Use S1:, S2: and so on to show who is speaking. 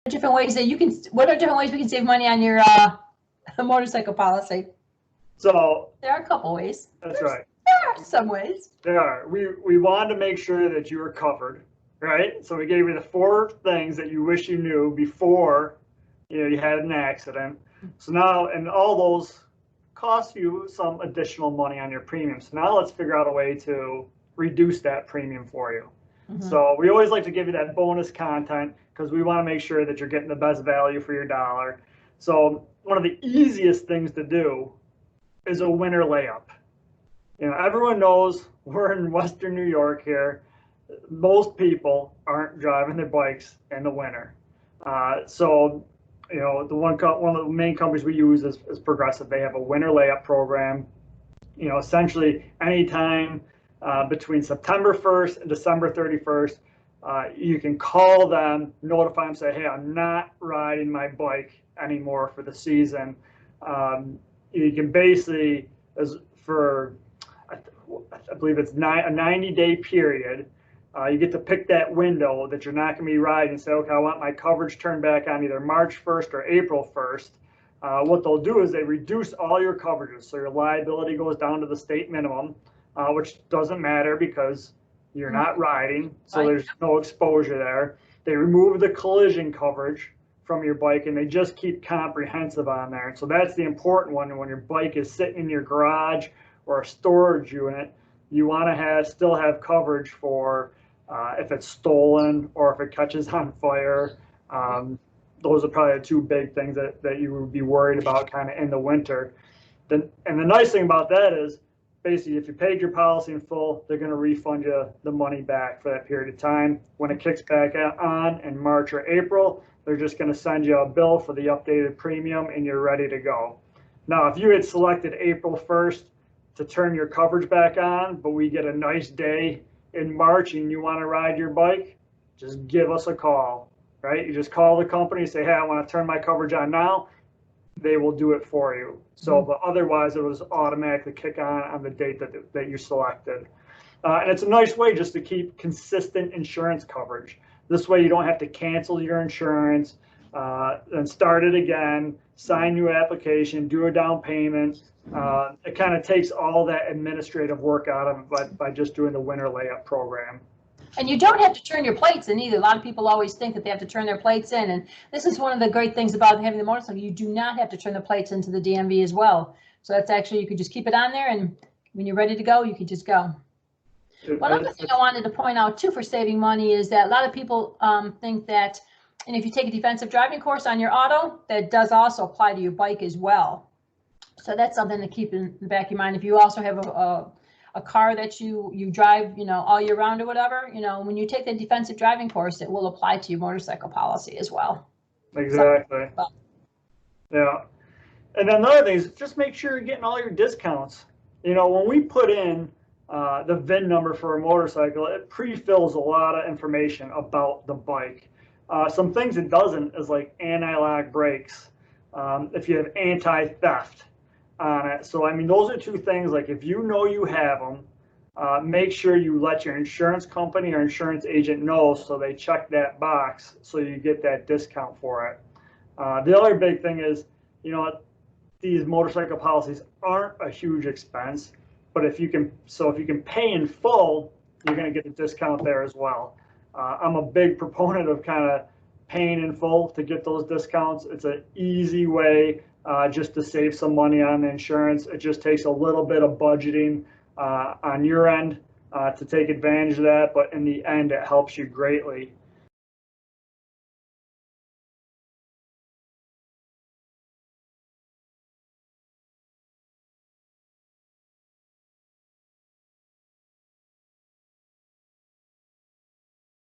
S1: different ways that you can, what are different ways we can save money on your motorcycle policy?
S2: So
S1: there are a couple ways.
S2: That's right.
S1: There are some ways.
S2: There are. We wanted to make sure that you were covered, right? So we gave you the 4 things that you wish you knew before you had an accident. So now, and all those cost you some additional money on your premium. So now let's figure out a way to reduce that premium for you. So we always like to give you that bonus content because we want to make sure that you're getting the best value for your dollar. So one of the easiest things to do is a winter layup. Everyone knows we're in Western New York here. Most people aren't driving their bikes in the winter. So one of the main companies we use is Progressive. They have a winter layup program. Essentially anytime between September 1st and December 31st, you can call them, notify them, say, hey, I'm not riding my bike anymore for the season. You can basically, I believe it's a 90-day period, you get to pick that window that you're not going to be riding and say, okay, I want my coverage turned back on either March 1st or April 1st. What they'll do is they reduce all your coverages. So your liability goes down to the state minimum, which doesn't matter because you're not riding. So there's no exposure there. They remove the collision coverage from your bike and they just keep comprehensive on there. And so that's the important one. When your bike is sitting in your garage or a storage unit, you want to still have coverage for if it's stolen or if it catches on fire. Those are probably the 2 big things that you would be worried about kind of in the winter. And the nice thing about that is basically if you paid your policy in full, they're going to refund you the money back for that period of time. When it kicks back on in March or April, they're just going to send you a bill for the updated premium and you're ready to go. Now, if you had selected April 1st to turn your coverage back on, but we get a nice day in March and you want to ride your bike, just give us a call, right? You just call the company, say, hey, I want to turn my coverage on now. They will do it for you. So, but otherwise it was automatically kick on the date that you selected. And it's a nice way just to keep consistent insurance coverage. This way you don't have to cancel your insurance, and start it again, sign new application, do a down payment. It kind of takes all that administrative work out of it by just doing the winter layup program.
S1: And you don't have to turn your plates in either. A lot of people always think that they have to turn their plates in. And this is one of the great things about having the motorcycle. You do not have to turn the plates into the DMV as well. So that's actually, you could just keep it on there. And when you're ready to go, you can just go. One other thing I wanted to point out too for saving money is that a lot of people think that, and if you take a defensive driving course on your auto, that does also apply to your bike as well. So that's something to keep in the back of your mind. If you also have a car that you drive, all year round or whatever, when you take the defensive driving course, it will apply to your motorcycle policy as well.
S2: Exactly. So, yeah. And then another thing is just make sure you're getting all your discounts. When we put in the VIN number for a motorcycle, it pre-fills a lot of information about the bike. Some things it doesn't is like anti-lock brakes, if you have anti-theft on it. So, those are 2 things, like if you know you have them, make sure you let your insurance company or insurance agent know so they check that box so you get that discount for it. The other big thing is, these motorcycle policies aren't a huge expense, but if you can pay in full, you're going to get a discount there as well. I'm a big proponent of kind of paying in full to get those discounts. It's an easy way just to save some money on the insurance. It just takes a little bit of budgeting on your end to take advantage of that, but in the end, it helps you greatly.